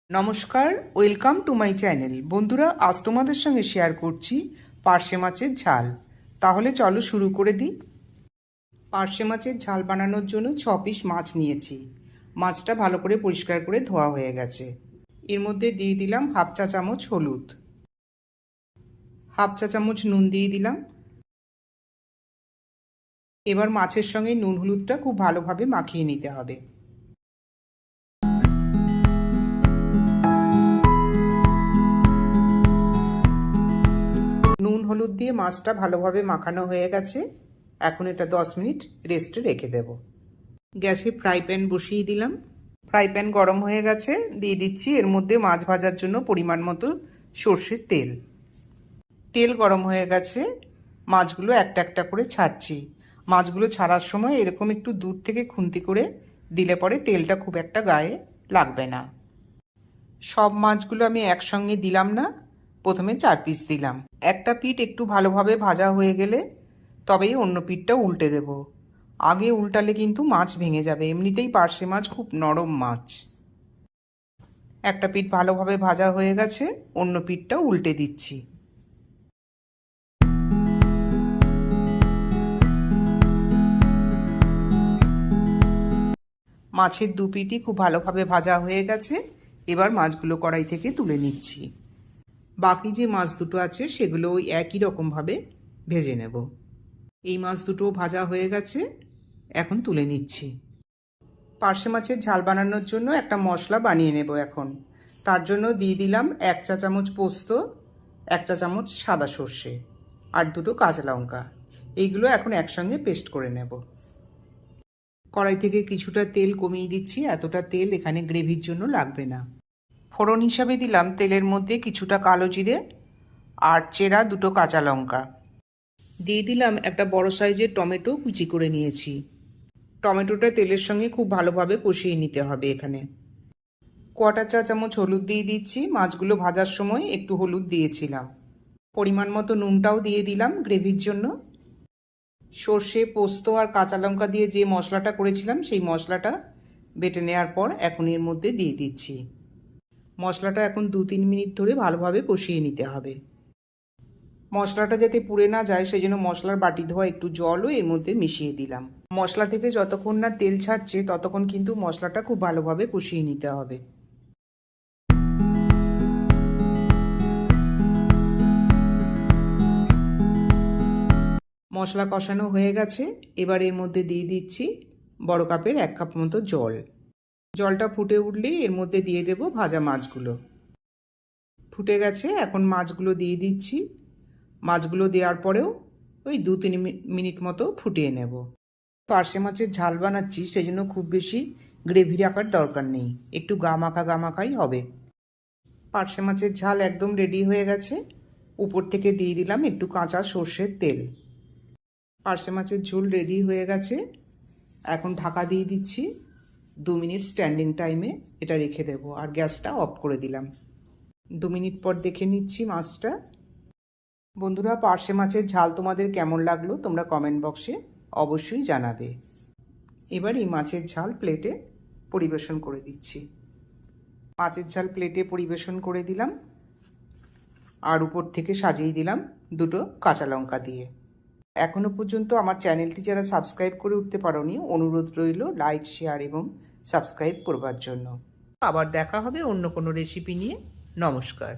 নমস্কার, welcome to my channel. বন্ধুরা, আজ তোমাদের সঙ্গে শেয়ার করছি পার্শে মাছের ঝাল। তাহলে চলো শুরু করে দিই। পার্শে মাছের ঝাল বানানোর জন্য 6 পিস মাছ নিয়েছি। মাছটা ভালো করে পরিষ্কার করে ধোয়া হয়ে গেছে। এর মধ্যে দিয়ে দিলাম হাফ চা চামচ হলুদ, হাফ চা চামচ নুন দিয়ে দিলাম। এবার মাছের সঙ্গে নুন হলুদটা খুব ভালোভাবে মাখিয়ে নিতে হবে। নুন হলুদ দিয়ে মাছটা ভালোভাবে মাখানো হয়ে গেছে। এখন এটা 10 মিনিট রেস্টে রেখে দেব। গ্যাসে ফ্রাই প্যান বসিয়ে দিলাম। ফ্রাই প্যান গরম হয়ে গেছে, দিয়ে দিচ্ছি এর মধ্যে মাছ ভাজার জন্য পরিমাণ মতো সর্ষের তেল। তেল গরম হয়ে গেছে, মাছগুলো একটা একটা করে ছাড়ছি। মাছগুলো ছাড়ার সময় এরকম একটু দূর থেকে খুন্তি করে দিলে পরে তেলটা খুব একটা গায়ে লাগবে না। সব মাছগুলো আমি একসঙ্গে দিলাম না, প্রথমে 4 পিস দিলাম। একটা পিঠ একটু ভালোভাবে ভাজা হয়ে গেলে তবেই অন্য পিঠটা উল্টে দেব। আগে উল্টালে কিন্তু মাছ ভেঙে যাবে, এমনিতেই পার্শে মাছ খুব নরম মাছ। একটা পিঠ ভালোভাবে ভাজা হয়ে গেছে, অন্য পিঠটাও উল্টে দিচ্ছি। মাছের দু পিঠই খুব ভালোভাবে ভাজা হয়ে গেছে। এবার মাছগুলো কড়াই থেকে তুলে নিচ্ছি। বাকি যে মাছ দুটো আছে সেগুলো ওই একই রকমভাবে ভেজে নেব। এই মাছ দুটো ভাজা হয়ে গেছে, এখন তুলে নিচ্ছি। পার্শে মাছের ঝাল বানানোর জন্য একটা মশলা বানিয়ে নেব এখন। তার জন্য দিয়ে দিলাম 1 চা চামচ পোস্ত, 1 চা চামচ সাদা সর্ষে আর 2টো কাঁচা লঙ্কা। এইগুলো এখন একসঙ্গে পেস্ট করে নেব। কড়াই থেকে কিছুটা তেল কমিয়ে দিচ্ছি, এতটা তেল এখানে গ্রেভির জন্য লাগবে না। ফোড়ন হিসাবে দিলাম তেলের মধ্যে কিছুটা কালো জিরে আর চেরা 2টো কাঁচা লঙ্কা। দিয়ে দিলাম একটা বড় সাইজের টমেটো কুচি করে নিয়েছি। টমেটোটা তেলের সঙ্গে খুব ভালোভাবে কষিয়ে নিতে হবে। এখানে 1/4 চা চামচ হলুদ দিয়ে দিচ্ছি। মাছগুলো ভাজার সময় একটু হলুদ দিয়েছিলাম। পরিমাণ মতো নুনটাও দিয়ে দিলাম গ্রেভির জন্য। সর্ষে, পোস্ত আর কাঁচা লঙ্কা দিয়ে যে মশলাটা করেছিলাম সেই মশলাটা বেটে নেওয়ার পর এখন এর মধ্যে দিয়ে দিচ্ছি। মশলাটা এখন 2-3 মিনিট ধরে ভালোভাবে কষিয়ে নিতে হবে। মশলাটা যাতে পুড়ে না যায় সেজন্য মশলার বাটি ধোয়া একটু জলও এর মধ্যে মিশিয়ে দিলাম। মশলা থেকে যতক্ষণ না তেল ছাড়ছে ততক্ষণ কিন্তু মশলাটা খুব ভালোভাবে কষিয়ে নিতে হবে। মশলা কষানো হয়ে গেছে, এবার এর মধ্যে দিয়ে দিচ্ছি বড় কাপের 1 কাপ মতো জল। জলটা ফুটে উঠলেই এর মধ্যে দিয়ে দেব ভাজা মাছগুলো। ফুটে গেছে, এখন মাছগুলো দিয়ে দিচ্ছি। মাছগুলো দেওয়ার পরেও ওই 2-3 মিনিট মতো ফুটিয়ে নেব। পার্শে মাছের ঝাল বানাচ্ছি, সেই জন্য খুব বেশি গ্রেভি রাখার দরকার নেই, একটু গা মাখাই হবে। পার্শে মাছের ঝাল একদম রেডি হয়ে গেছে। উপর থেকে দিয়ে দিলাম একটু কাঁচা সর্ষের তেল। পার্শে মাছের ঝোল রেডি হয়ে গেছে। এখন ঢাকা দিয়ে দিচ্ছি। 2 মিনিট স্ট্যান্ডিং টাইমে এটা রেখে দেব আর গ্যাসটা অফ করে দিলাম। 2 মিনিট পর দেখে নিচ্ছি মাছটা। বন্ধুরা, পার্শে মাছের ঝাল তোমাদের কেমন লাগলো তোমরা কমেন্ট বক্সে অবশ্যই জানাবে। এবার এই মাছের ঝাল প্লেটে পরিবেশন করে দিচ্ছি। মাছের ঝাল প্লেটে পরিবেশন করে দিলাম আর উপর থেকে সাজিয়ে দিলাম 2টো কাঁচা লঙ্কা দিয়ে। এখনও পর্যন্ত আমার চ্যানেলটি যারা সাবস্ক্রাইব করে উঠতে পারোনি, অনুরোধ রইল লাইক, শেয়ার এবং সাবস্ক্রাইব করবার জন্য। আবার দেখা হবে অন্য কোনো রেসিপি নিয়ে। নমস্কার।